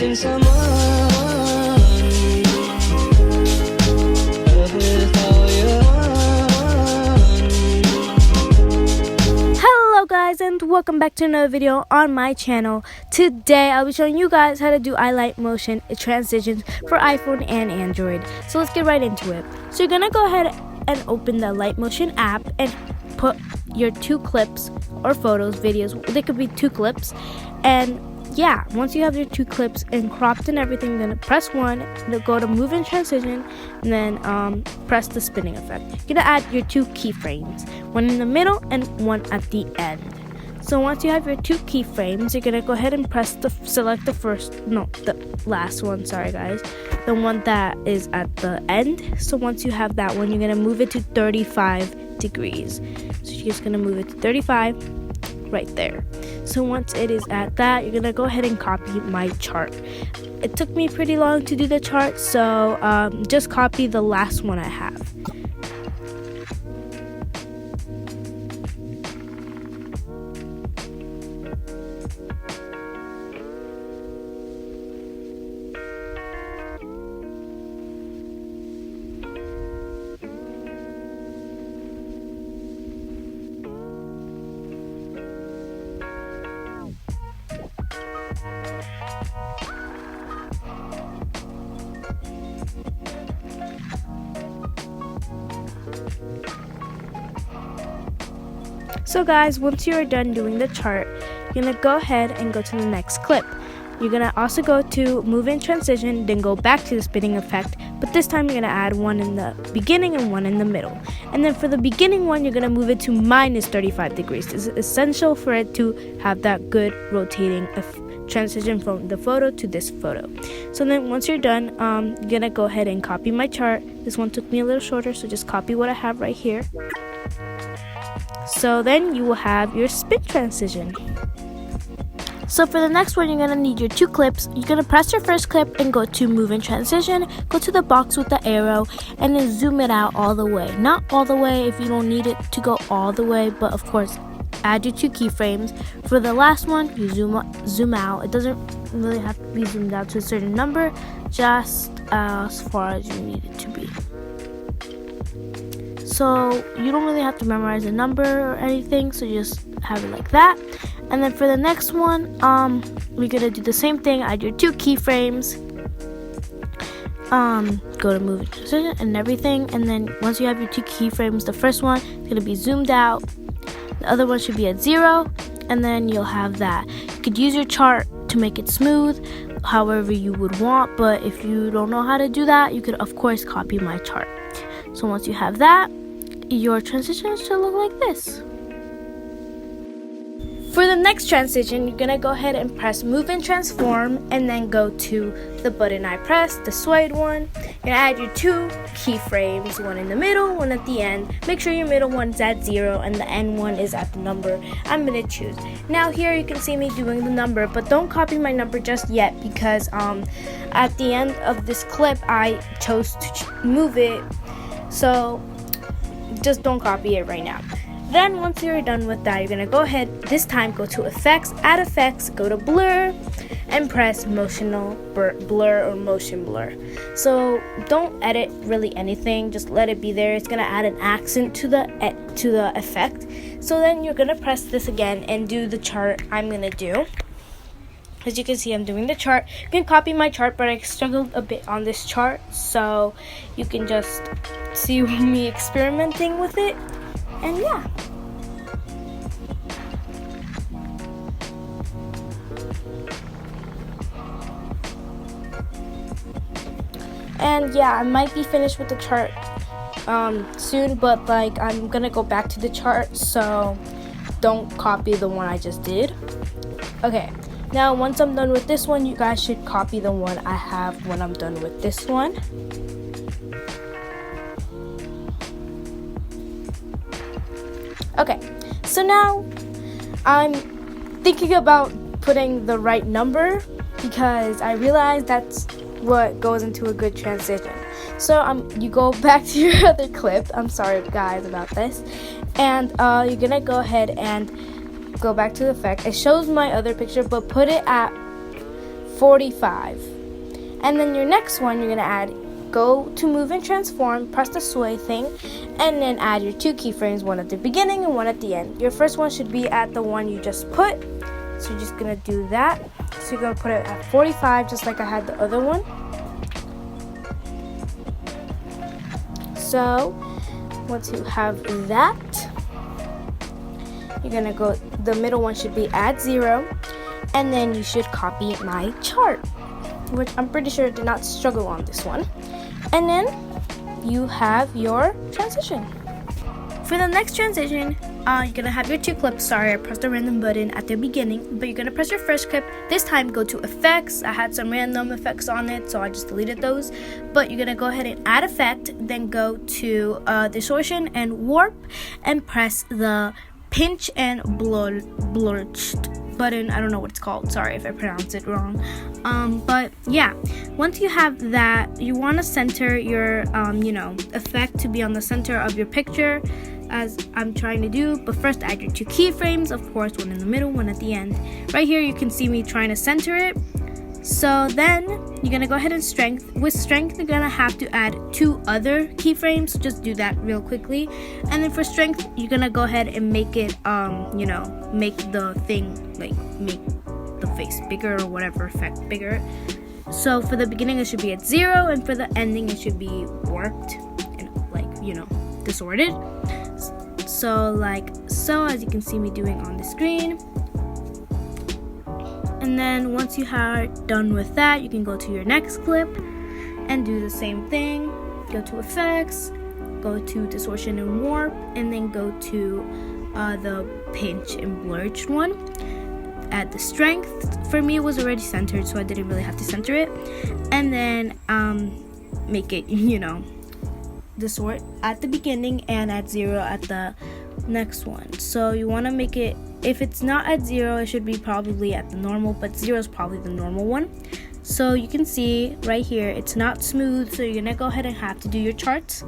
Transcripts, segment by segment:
missing someone. Hello guys, and welcome back to another video on my channel. Today I'll be showing you guys how to do Alight motion transitions for iPhone and Android. So let's get right into it. So you're gonna go ahead and open the Alight motion app and put your two clips or photos, videos. They could be two clips, and yeah, once you have your two clips and cropped and everything, you're gonna press one, then go to move in transition, and then press the spinning effect. You're gonna add your two keyframes, one in the middle and one at the end. So once you have your two keyframes, you're gonna go ahead and select the last one, sorry guys, the one that is at the end. So once you have that one, you're gonna move it to 35 degrees. So you're just gonna move it to 35 right there. So once it is at that, you're gonna go ahead and copy my chart. It took me pretty long to do the chart, so just copy the last one I have. So guys, once you're done doing the chart, you're gonna go ahead and go to the next clip. You're gonna also go to move in transition, then go back to the spinning effect, but this time you're gonna add one in the beginning and one in the middle. And then for the beginning one, you're gonna move it to minus 35 degrees. It's essential for it to have that good rotating transition from the photo to this photo. So then once you're done, you're gonna go ahead and copy my chart. This one took me a little shorter, so just copy what I have right here. So then you will have your spin transition. So for the next one, you're gonna need your two clips. You're gonna press your first clip and go to move in transition, go to the box with the arrow, and then zoom it out all the way. Not all the way if you don't need it to go all the way, but of course, add your two keyframes. For the last one, you zoom out. It doesn't really have to be zoomed out to a certain number, just as far as you need it to be. So you don't really have to memorize a number or anything, so just have it like that. And then for the next one, we're gonna do the same thing. Add your two keyframes, go to move in transition and everything. And then once you have your two keyframes, the first one is gonna be zoomed out, the other one should be at 0, and then you'll have that. You could use your chart to make it smooth however you would want, but if you don't know how to do that, you could of course copy my chart. So once you have that, your transition should look like this. For the next transition, you're gonna go ahead and press move and transform, and then go to the button I pressed, the suede one. You're gonna add your two keyframes, one in the middle, one at the end. Make sure your middle one's at 0 and the end one is at the number I'm gonna choose. Now here you can see me doing the number, but don't copy my number just yet, because at the end of this clip I chose to move it, so just don't copy it right now. Then once you're done with that, you're gonna go ahead, this time go to effects, add effects, go to blur, and press motional blur or motion blur. So don't edit really anything, just let it be there. It's gonna add an accent to the effect. So then you're gonna press this again and do the chart I'm gonna do. As you can see, I'm doing the chart. You can copy my chart, but I struggled a bit on this chart, so you can just see me experimenting with it. And yeah. And yeah, I might be finished with the chart soon, but like I'm gonna go back to the chart, so don't copy the one I just did. Okay, now once I'm done with this one, you guys should copy the one I have when I'm done with this one. Okay, so now I'm thinking about putting the right number, because I realized that's what goes into a good transition. So you go back to your other clip. I'm sorry guys about this. And you're gonna go ahead and go back to the effect. It shows my other picture, but put it at 45. And then your next one, you're gonna go to move and transform, press the sway thing, and then add your 2 keyframes, one at the beginning and one at the end. Your first one should be at the one you just put, so you're just gonna do that. So you're gonna put it at 45, just like I had the other one. So once you have that, you're gonna go, the middle one should be at 0, and then you should copy my chart, which I'm pretty sure did not struggle on this one. And then you have your transition. For the next transition, you're gonna have your 2 clips. Sorry, I pressed a random button at the beginning, but you're gonna press your first clip. This time, go to effects. I had some random effects on it, so I just deleted those. But you're gonna go ahead and add effect, then go to distortion and warp, and press the pinch and blurched button. I don't know what it's called. Sorry if I pronounce it wrong. But yeah, once you have that, you want to center your effect to be on the center of your picture, as I'm trying to do. But first, add your 2 keyframes, of course, one in the middle, one at the end. Right here, you can see me trying to center it. So then you're gonna go ahead and strength. With strength, you're gonna have to add 2 other keyframes. Just do that real quickly. And then for strength, you're gonna go ahead and make it, make the thing, like make the face bigger or whatever effect bigger. So for the beginning, it should be at 0, and for the ending, it should be warped and distorted. So as you can see me doing on the screen. And then once you are done with that, you can go to your next clip and do the same thing. Go to effects, go to distortion and warp, and then go to the pinch and blurch one. Add the strength. For me, it was already centered, so I didn't really have to center it. And then make it, distort at the beginning and at 0 at the next one. So you want to make it, if it's not at 0, it should be probably at the normal, but 0 is probably the normal one. So you can see right here, it's not smooth, so you're gonna go ahead and have to do your charts.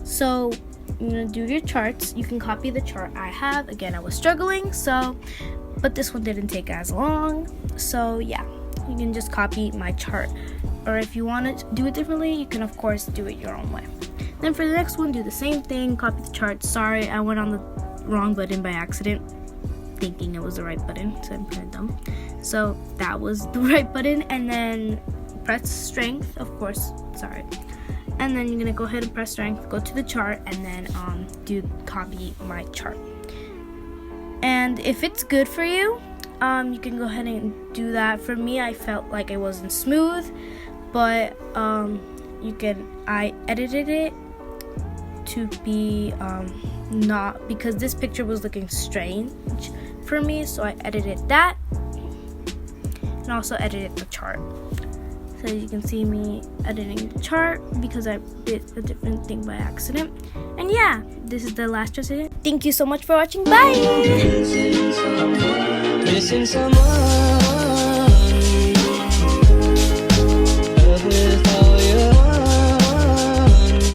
So you're gonna do your charts. You can copy the chart I have. Again, I was struggling, but this one didn't take as long. So yeah, you can just copy my chart. Or if you want to do it differently, you can of course do it your own way. Then for the next one, do the same thing, copy the chart. Sorry, I went on the wrong button by accident, thinking it was the right button, so I'm kind of dumb. So that was the right button, and then press strength, of course, sorry. And then you're gonna go ahead and press strength, go to the chart, and then do copy my chart. And if it's good for you, you can go ahead and do that. For me, I felt like it wasn't smooth, but I edited it to be not, because this picture was looking strange for me, so I edited that and also edited the chart. So you can see me editing the chart because I did a different thing by accident. And yeah, this is the last transition. Thank you so much for watching. Bye!